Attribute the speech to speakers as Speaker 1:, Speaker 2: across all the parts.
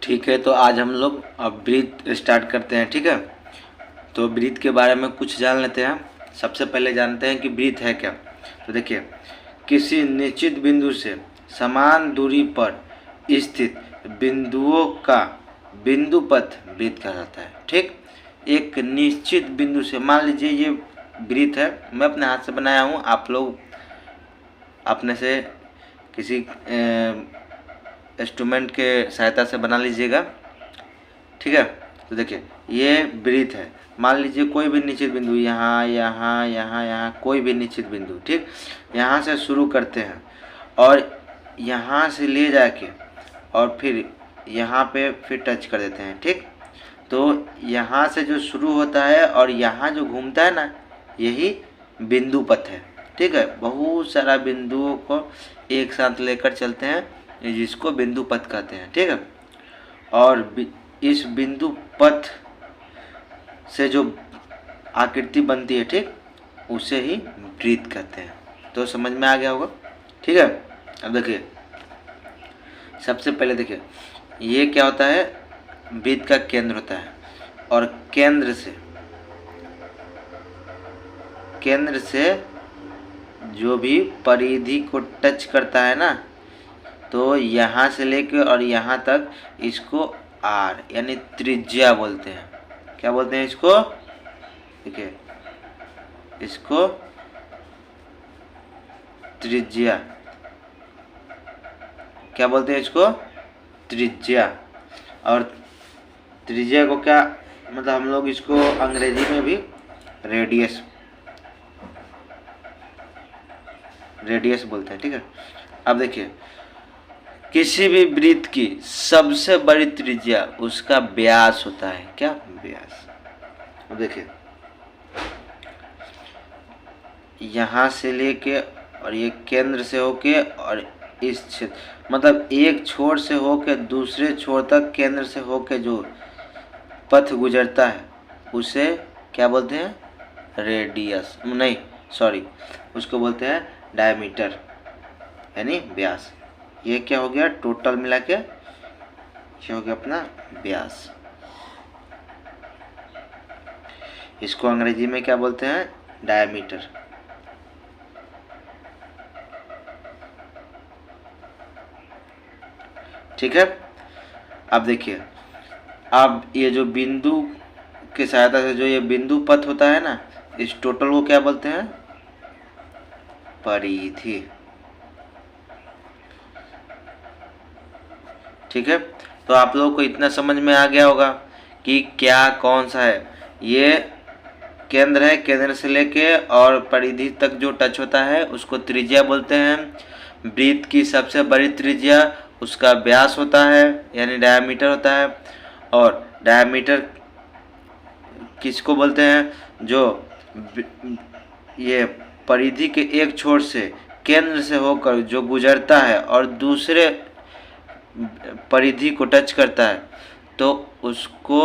Speaker 1: ठीक है, तो आज हम लोग अब ब्रीथ स्टार्ट करते हैं। ठीक है, तो ब्रीथ के बारे में कुछ जान लेते हैं। सबसे पहले जानते हैं कि ब्रीथ है क्या। तो देखिए, किसी निश्चित बिंदु से समान दूरी पर स्थित बिंदुओं का बिंदुपथ ब्रीथ कहा जाता है। ठीक, एक निश्चित बिंदु से, मान लीजिए ये ब्रीथ है, मैं अपने हाथ से बनाया हूँ, आप लोग अपने से किसी इंस्ट्रूमेंट के सहायता से बना लीजिएगा। ठीक है, तो देखिए ये ब्रीथ है। मान लीजिए कोई भी निश्चित बिंदु, यहाँ यहाँ यहाँ यहाँ कोई भी निश्चित बिंदु, ठीक, यहाँ से शुरू करते हैं और यहाँ से ले जाके और फिर यहाँ पे फिर टच कर देते हैं। ठीक, तो यहाँ से जो शुरू होता है और यहाँ जो घूमता है ना, यही बिंदु पथ है। ठीक है, बहुत सारा बिंदुओं को एक साथ लेकर चलते हैं, जिसको बिंदु पथ कहते हैं। ठीक है, और इस बिंदु पथ से जो आकृति बनती है, ठीक, उसे ही ब्रीथ कहते हैं। तो समझ में आ गया होगा। ठीक है, अब देखिए, सबसे पहले देखिए ये क्या होता है, ब्रीथ का केंद्र होता है और केंद्र से जो भी परिधि को टच करता है ना, तो यहाँ से लेके और यहाँ तक इसको आर यानी त्रिज्या बोलते हैं। क्या बोलते हैं इसको? देखिए, इसको त्रिज्या, क्या बोलते हैं इसको? त्रिज्या। और त्रिज्या को क्या मतलब, हम लोग इसको अंग्रेजी में भी रेडियस बोलते हैं। ठीक है, अब देखिए, किसी भी वृत्त की सबसे बड़ी त्रिज्या उसका व्यास होता है। क्या? व्यास। अब देखिए, यहाँ से लेके और ये केंद्र से होके और इस क्षेत्र, मतलब एक छोर से होके दूसरे छोर तक केंद्र से होके जो पथ गुजरता है उसे क्या बोलते हैं? रेडियस, नहीं सॉरी, उसको बोलते हैं डायमीटर यानी व्यास। ये क्या हो गया? टोटल मिला के ये हो गया अपना व्यास। इसको अंग्रेजी में क्या बोलते हैं? डायमीटर। ठीक है, अब देखिए, अब ये जो बिंदु की सहायता से जो ये बिंदु पथ होता है ना, इस टोटल को क्या बोलते हैं? परिधि। ठीक है, तो आप लोगों को इतना समझ में आ गया होगा कि क्या कौन सा है। ये केंद्र है, केंद्र से लेके और परिधि तक जो टच होता है उसको त्रिज्या बोलते हैं। वृत्त की सबसे बड़ी त्रिज्या उसका व्यास होता है यानी डायमीटर होता है। और डायमीटर किसको बोलते हैं? जो ये परिधि के एक छोर से केंद्र से होकर जो गुजरता है और दूसरे परिधि को टच करता है तो उसको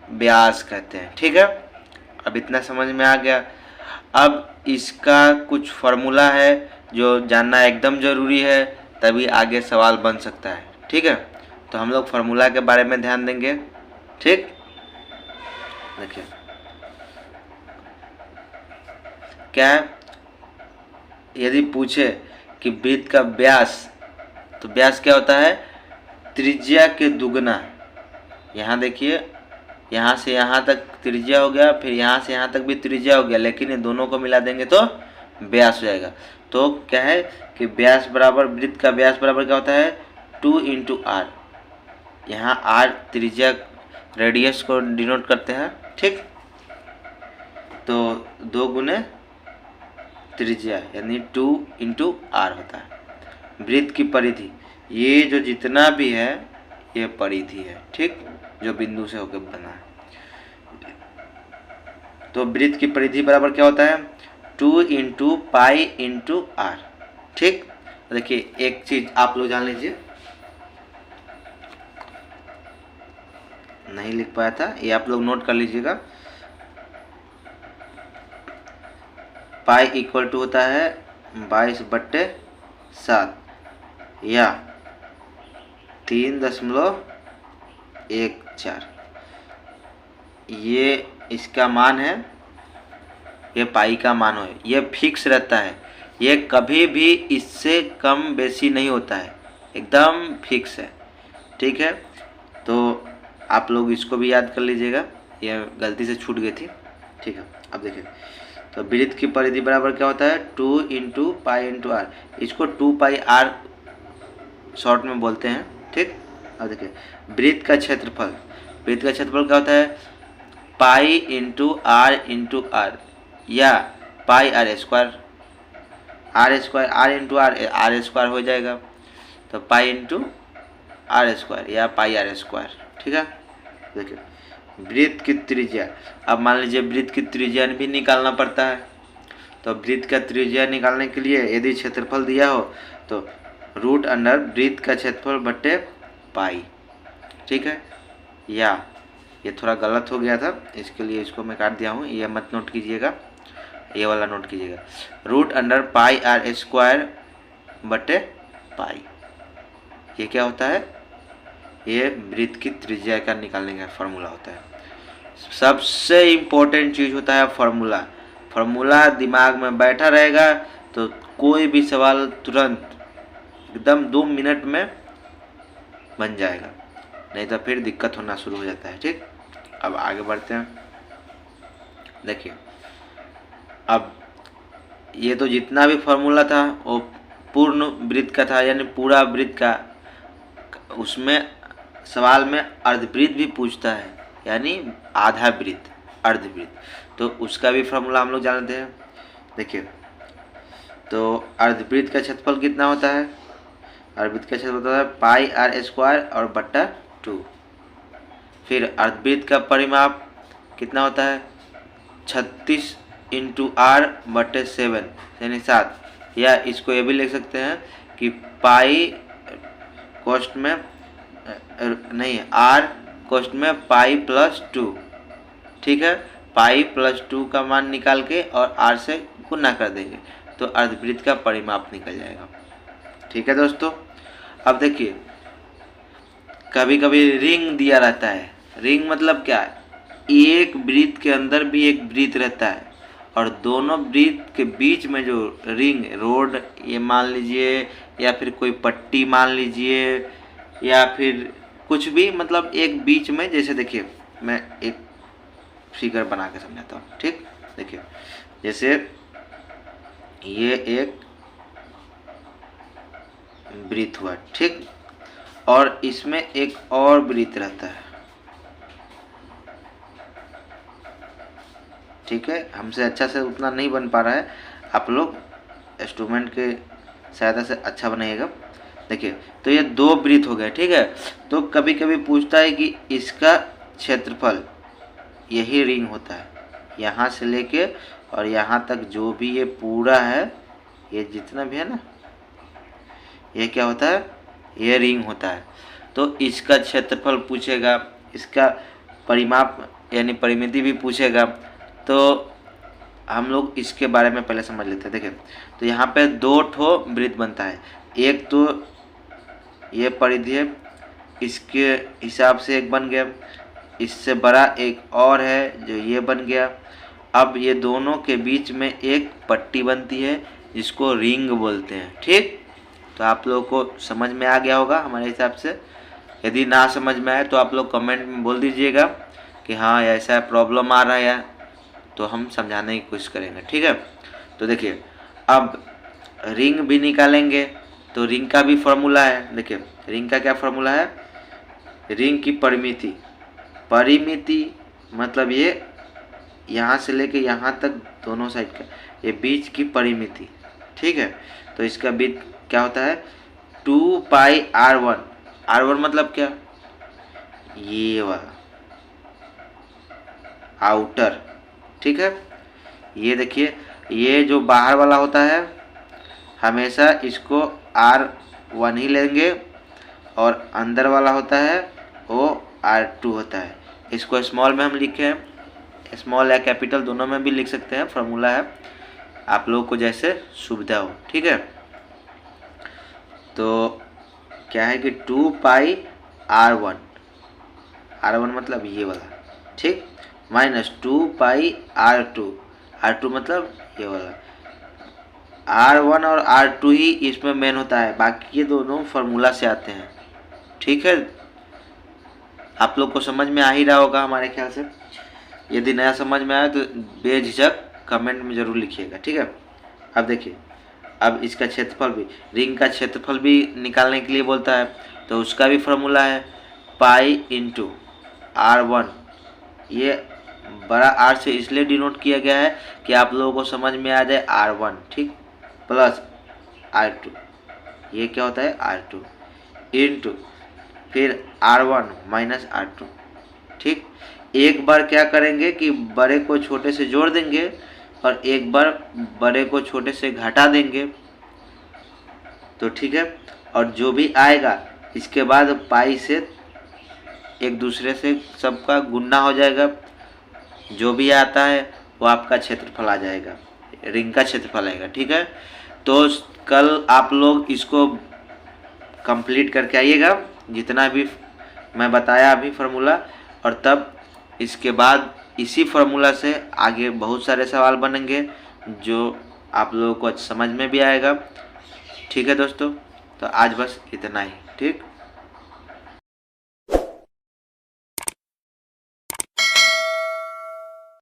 Speaker 1: व्यास कहते हैं। ठीक है, अब इतना समझ में आ गया। अब इसका कुछ फार्मूला है जो जानना एकदम ज़रूरी है, तभी आगे सवाल बन सकता है। ठीक है, तो हम लोग फार्मूला के बारे में ध्यान देंगे। ठीक, देखिए क्या है, यदि पूछे कि वृत्त का व्यास, तो व्यास क्या होता है? त्रिज्या के दुगना। यहाँ देखिए, यहाँ से यहाँ तक त्रिज्या हो गया, फिर यहाँ से यहाँ तक भी त्रिज्या हो गया, लेकिन ये दोनों को मिला देंगे तो व्यास हो जाएगा। तो क्या है कि व्यास बराबर, वृत्त का व्यास बराबर क्या होता है? 2 × r। यहाँ r त्रिज्या रेडियस को डिनोट करते हैं। ठीक, तो 2 गुने त्रिज्या यानी 2 × r होता है। वृत्त की परिधि, ये जो जितना भी है ये परिधि है। ठीक, जो बिंदु से होकर बना है। तो वृत्त की परिधि बराबर क्या होता है? 2 × पाई × r। ठीक, देखिए एक चीज आप लोग जान लीजिए, नहीं लिख पाया था, ये आप लोग नोट कर लीजिएगा। पाई इक्वल टू होता है 22/7 या 3.7 1/4। ये इसका मान है, ये पाई का मान हो, ये फिक्स रहता है, ये कभी भी इससे कम बेसी नहीं होता है, एकदम फिक्स है। ठीक है, तो आप लोग इसको भी याद कर लीजिएगा, ये गलती से छूट गई थी। ठीक है, अब देखिए, तो वृत्त की परिधि बराबर क्या होता है 2 इंटू पाई इंटू आर, इसको 2πr शॉर्ट में बोलते हैं। ठीक, अब देखिए वृत्त का क्षेत्रफल, वृत्त का क्षेत्रफल क्या होता है पाई इंटू आर या pi r square, r into r square हो जाएगा, तो पाई इंटू आर स्क्वायर या पाई आर स्क्वायर। ठीक है, देखिए वृत्त की त्रिज्या, अब मान लीजिए वृत्त की त्रिज्या भी निकालना पड़ता है, तो वृत्त का त्रिज्या निकालने के लिए यदि क्षेत्रफल दिया हो तो रूट अंडर वृत्त का क्षेत्रफल बट्टे पाई। ठीक है, या ये थोड़ा गलत हो गया था, इसके लिए इसको मैं काट दिया हूँ, ये मत नोट कीजिएगा, ये वाला नोट कीजिएगा, root under pi r square बटे पाई। ये क्या होता है, ये वृत्त की त्रिज्या का निकालने का फार्मूला होता है। सबसे इम्पोर्टेंट चीज़ होता है फार्मूला, फार्मूला दिमाग में बैठा रहेगा तो कोई भी सवाल तुरंत एकदम 2 मिनट में बन जाएगा, नहीं तो फिर दिक्कत होना शुरू हो जाता है। ठीक, अब आगे बढ़ते हैं। देखिए अब ये तो जितना भी फार्मूला था वो पूर्ण वृत्त का था, यानी पूरा वृत्त का, उसमें सवाल में अर्धवृत्त भी पूछता है, यानी आधा वृत्त अर्धवृत्त, तो उसका भी फार्मूला हम लोग जानते हैं। देखिए तो अर्धवृत्त का क्षेत्रफल कितना होता है, अर्धवृत्त का क्षेत्रफल होता है पाई आर स्क्वायर और बट्टा 2। फिर अर्धवृत्त का परिमाप कितना होता है 36 इंटू आर बटे 7 यानी 7, या इसको ये भी लिख सकते हैं कि पाई कोष्ठ में नहीं, आर कोष्ठ में पाई प्लस 2। ठीक है, पाई प्लस 2 का मान निकाल के और आर से गुना कर देंगे तो अर्धवृत्त का परिमाप निकल जाएगा। ठीक है दोस्तों, अब देखिए कभी कभी रिंग दिया रहता है, रिंग मतलब क्या है, एक वृत्त के अंदर भी एक वृत्त रहता है और दोनों वृत्त के बीच में जो रिंग, रोड ये मान लीजिए, या फिर कोई पट्टी मान लीजिए, या फिर कुछ भी, मतलब एक बीच में, जैसे देखिए मैं एक फिगर बना के समझाता हूँ। ठीक, देखिए जैसे ये एक वृत्त हुआ, ठीक, और इसमें एक और वृत्त रहता है। ठीक है, हमसे अच्छा से उतना नहीं बन पा रहा है, आप लोग इंस्ट्रूमेंट के सहायता से अच्छा बनाइएगा। देखिए तो ये 2 वृत्त हो गए। ठीक है, तो कभी कभी पूछता है कि इसका क्षेत्रफल, यही रिंग होता है, यहाँ से लेके और यहाँ तक जो भी ये पूरा है, ये जितना भी है ना, ये क्या होता है, ये रिंग होता है। तो इसका क्षेत्रफल पूछेगा, इसका परिमाप यानी परिमिति भी पूछेगा, तो हम लोग इसके बारे में पहले समझ लेते हैं। देखिए तो यहाँ पे 2 ठो वृत्त बनता है, एक तो ये परिधि है, इसके हिसाब से एक बन गया, इससे बड़ा एक और है जो ये बन गया। अब ये दोनों के बीच में एक पट्टी बनती है जिसको रिंग बोलते हैं। ठीक, तो आप लोगों को समझ में आ गया होगा हमारे हिसाब से। यदि ना समझ में आए तो आप लोग कमेंट में बोल दीजिएगा कि हाँ ऐसा प्रॉब्लम आ रहा है, तो हम समझाने की कोशिश करेंगे। ठीक है, तो देखिए अब रिंग भी निकालेंगे, तो रिंग का भी फॉर्मूला है। देखिए रिंग का क्या फॉर्मूला है, रिंग की परिमिति, परिमिति मतलब ये यहाँ से लेके यहाँ तक दोनों साइड का, ये बीच की परिमिति। ठीक है, तो इसका बीच क्या होता है 2πr1, r1 मतलब क्या, ये वाला आउटर। ठीक है, ये देखिए ये जो बाहर वाला होता है हमेशा इसको r1 ही लेंगे, और अंदर वाला होता है वो r2 होता है। इसको स्मॉल में हम लिखे हैं, स्मॉल या कैपिटल दोनों में भी लिख सकते हैं, फॉर्मूला है, आप लोगों को जैसे सुविधा हो। ठीक है, तो क्या है कि 2πr1 R1 मतलब ये वाला, ठीक, माइनस 2 पाई R2, R2 मतलब ये वाला। R1 और R2 ही इसमें मेन होता है, बाकी ये दोनों फार्मूला से आते हैं, ठीक है। आप लोग को समझ में आ ही रहा होगा हमारे ख्याल से। यदि नया समझ में आया तो बेझिझक कमेंट में ज़रूर लिखिएगा, ठीक है। अब देखिए, अब इसका क्षेत्रफल भी, रिंग का क्षेत्रफल भी निकालने के लिए बोलता है, तो उसका भी फार्मूला है पाई इंटू R1। ये बड़ा R से इसलिए डिनोट किया गया है कि आप लोगों को समझ में आ जाए R1, ठीक, प्लस R2, ये क्या होता है R2 इंटू फिर R1 माइनस R2, ठीक। एक बार क्या करेंगे कि बड़े को छोटे से जोड़ देंगे और एक बार बड़े को छोटे से घटा देंगे, तो ठीक है। और जो भी आएगा इसके बाद पाई से एक दूसरे से सबका गुणा हो जाएगा, जो भी आता है वो आपका क्षेत्रफल आ जाएगा, रिंग का क्षेत्रफल आएगा, ठीक है। तो कल आप लोग इसको कंप्लीट करके आइएगा, जितना भी मैं बताया अभी फार्मूला, और तब इसके बाद इसी फार्मूला से आगे बहुत सारे सवाल बनेंगे जो आप लोगों को समझ में भी आएगा, ठीक है दोस्तों। तो आज बस इतना ही, ठीक।